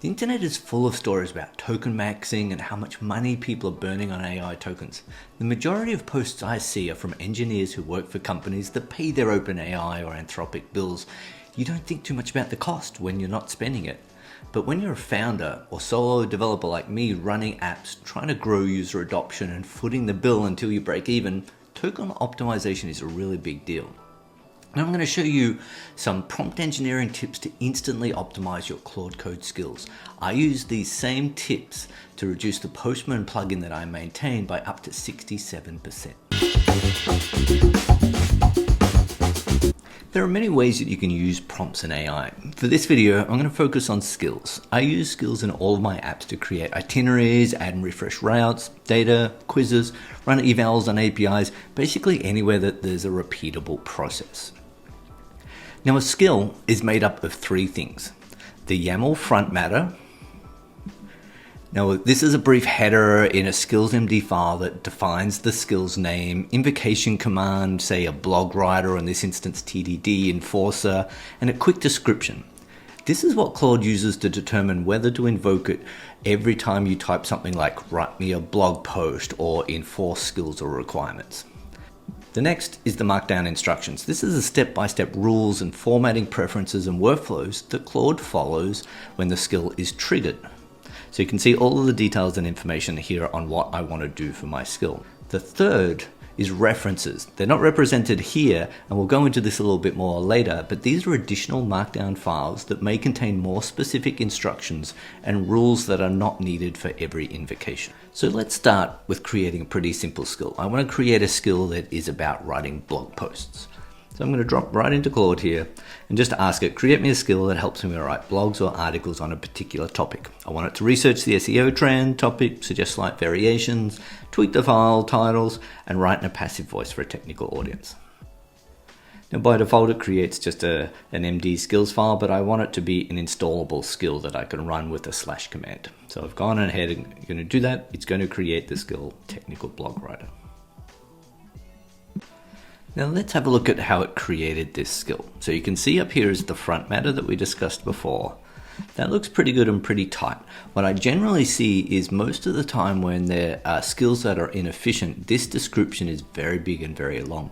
The internet is full of stories about token maxing and how much money people are burning on AI tokens. The majority of posts I see are from engineers who work for companies that pay their OpenAI or Anthropic bills. You don't think too much about the cost when you're not spending it. But when you're a founder or solo developer like me running apps, trying to grow user adoption and footing the bill until you break even, token optimization is a really big deal. Now I'm going to show you some prompt engineering tips to instantly optimize your Claude Code skills. I use these same tips to reduce the Postman plugin that I maintain by up to 67%. There are many ways that you can use prompts in AI. For this video, I'm going to focus on skills. I use skills in all of my apps to create itineraries, add and refresh routes, data, quizzes, run evals on APIs, basically anywhere that there's a repeatable process. Now a skill is made up of three things. The YAML front matter. Now this is a brief header in a skills.md file that defines the skill's name, invocation command, say a blog writer, in this instance TDD, enforcer, and a quick description. This is what Claude uses to determine whether to invoke it every time you type something like write me a blog post or enforce skills or requirements. The next is the markdown instructions. This is a step-by-step rules and formatting preferences and workflows that Claude follows when the skill is triggered. So you can see all of the details and information here on what I want to do for my skill. The third is references. They're not represented here, and we'll go into this a little bit more later, but these are additional markdown files that may contain more specific instructions and rules that are not needed for every invocation. So let's start with creating a pretty simple skill. I want to create a skill that is about writing blog posts. So I'm going to drop right into Claude here and just ask it, create me a skill that helps me write blogs or articles on a particular topic. I want it to research the SEO trend topic, suggest slight variations, tweak the file titles, and write in a passive voice for a technical audience. Now by default it creates just an MD skills file, but I want it to be an installable skill that I can run with a / command. So I've gone ahead and going to do that. It's going to create the skill technical blog writer. Now let's have a look at how it created this skill. So you can see up here is the front matter that we discussed before. That looks pretty good and pretty tight. What I generally see is most of the time when there are skills that are inefficient, this description is very big and very long.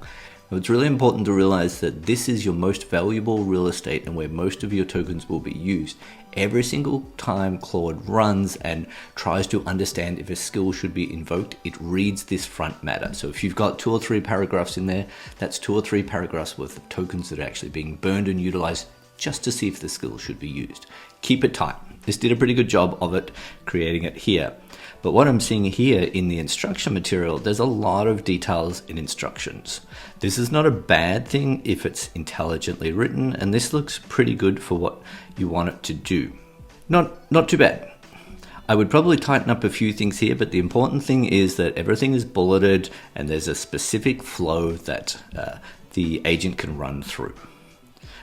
Now, it's really important to realize that this is your most valuable real estate and where most of your tokens will be used. Every single time Claude runs and tries to understand if a skill should be invoked, it reads this front matter. So if you've got 2 or 3 paragraphs in there, that's 2 or 3 paragraphs worth of tokens that are actually being burned and utilized just to see if the skill should be used. Keep it tight. This did a pretty good job of it, creating it here. But what I'm seeing here in the instruction material, there's a lot of details in instructions. This is not a bad thing if it's intelligently written, and this looks pretty good for what you want it to do. Not too bad. I would probably tighten up a few things here, but the important thing is that everything is bulleted and there's a specific flow that the agent can run through.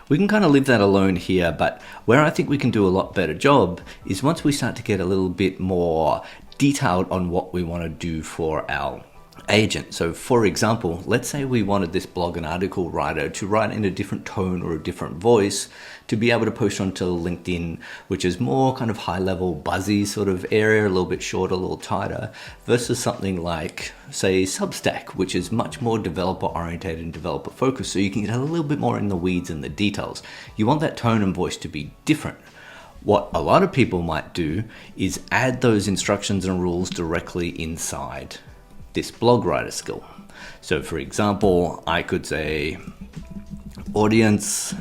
We can kind of leave that alone here, but where I think we can do a lot better job is once we start to get a little bit more detailed on what we want to do for our agent. So for example, let's say we wanted this blog and article writer to write in a different tone or a different voice to be able to post onto LinkedIn, which is more kind of high level buzzy sort of area, a little bit shorter, a little tighter, versus something like say Substack, which is much more developer oriented and developer focused. So you can get a little bit more in the weeds and the details. You want that tone and voice to be different. What a lot of people might do is add those instructions and rules directly inside this blog writer skill. So for example, I could say audience,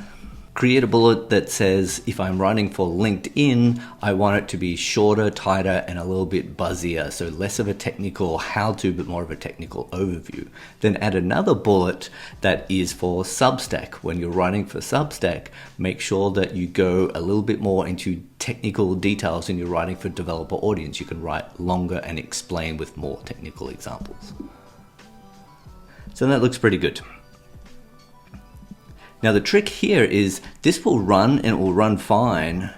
create a bullet that says if I'm writing for LinkedIn, I want it to be shorter, tighter, and a little bit buzzier. So less of a technical how-to, but more of a technical overview. Then add another bullet that is for Substack. When you're writing for Substack, make sure that you go a little bit more into technical details in your writing for developer audience. You can write longer and explain with more technical examples. So that looks pretty good. Now the trick here is this will run and it will run fine,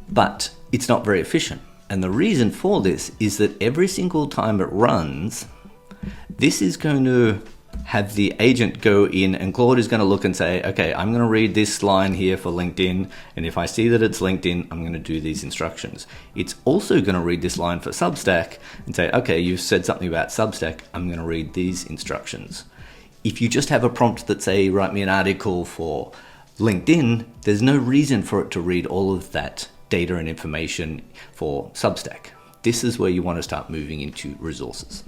but it's not very efficient. And the reason for this is that every single time it runs, this is going to have the agent go in, and Claude is going to look and say, okay, I'm going to read this line here for LinkedIn, and if I see that it's LinkedIn, I'm going to do these instructions. It's also going to read this line for Substack and say, okay, you've said something about Substack, I'm going to read these instructions. If you just have a prompt that say, write me an article for LinkedIn, there's no reason for it to read all of that data and information for Substack. This is where you want to start moving into resources.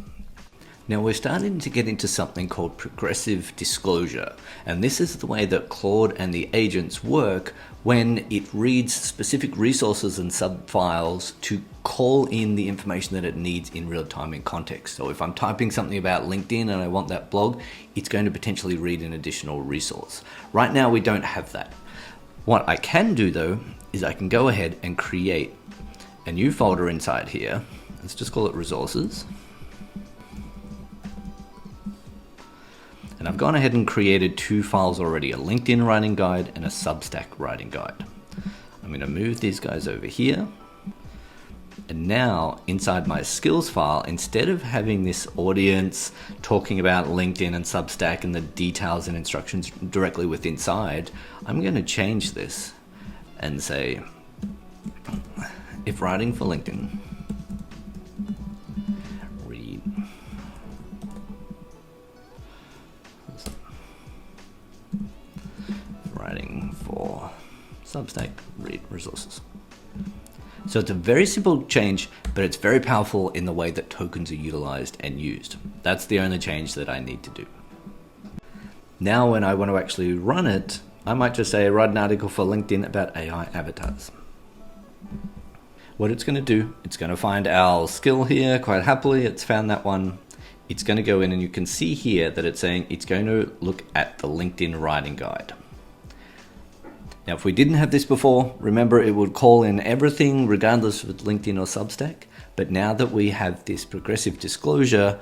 Now we're starting to get into something called progressive disclosure, and this is the way that Claude and the agents work when it reads specific resources and subfiles to call in the information that it needs in real time in context. So if I'm typing something about LinkedIn and I want that blog, it's going to potentially read an additional resource. Right now we don't have that. What I can do though is I can go ahead and create a new folder inside here. Let's just call it resources. And I've gone ahead and created two files already, a LinkedIn writing guide and a Substack writing guide. I'm going to move these guys over here. And now inside my skills file, instead of having this audience talking about LinkedIn and Substack and the details and instructions directly within inside, I'm going to change this and say, if writing for LinkedIn, read writing for Substack, read resources. So it's a very simple change, but it's very powerful in the way that tokens are utilized and used. That's the only change that I need to do. Now when I want to actually run it, I might just say write an article for LinkedIn about AI avatars. What it's going to do, it's going to find our skill here quite happily. It's found that one. It's going to go in and you can see here that it's saying it's going to look at the LinkedIn writing guide. Now, if we didn't have this before, remember it would call in everything regardless of LinkedIn or Substack. But now that we have this progressive disclosure,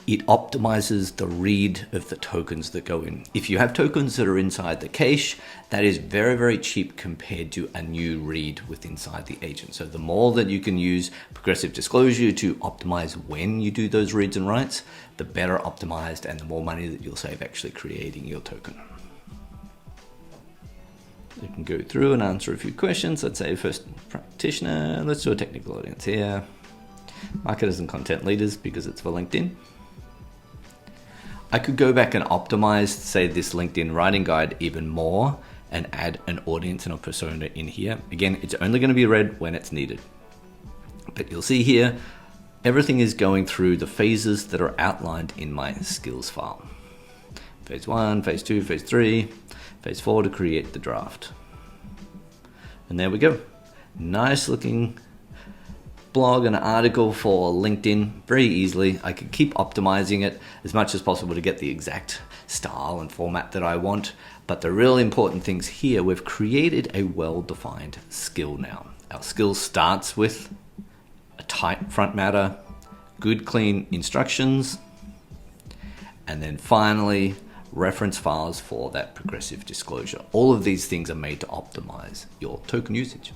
it optimizes the read of the tokens that go in. If you have tokens that are inside the cache, that is very, very cheap compared to a new read with inside the agent. So the more that you can use progressive disclosure to optimize when you do those reads and writes, the better optimized and the more money that you'll save actually creating your token. You can go through and answer a few questions. Let's say first practitioner. Let's do a technical audience here. Marketers and content leaders because it's for LinkedIn. I could go back and optimize, say, this LinkedIn writing guide even more and add an audience and a persona in here. Again, it's only going to be read when it's needed. But you'll see here, everything is going through the phases that are outlined in my skills file. Phase 1, phase 2, phase 3, phase 4 to create the draft. And there we go. Nice looking blog and article for LinkedIn very easily. I could keep optimizing it as much as possible to get the exact style and format that I want. But the really important things here, we've created a well-defined skill now. Our skill starts with a tight front matter, good clean instructions, and then finally reference files for that progressive disclosure. All of these things are made to optimize your token usage.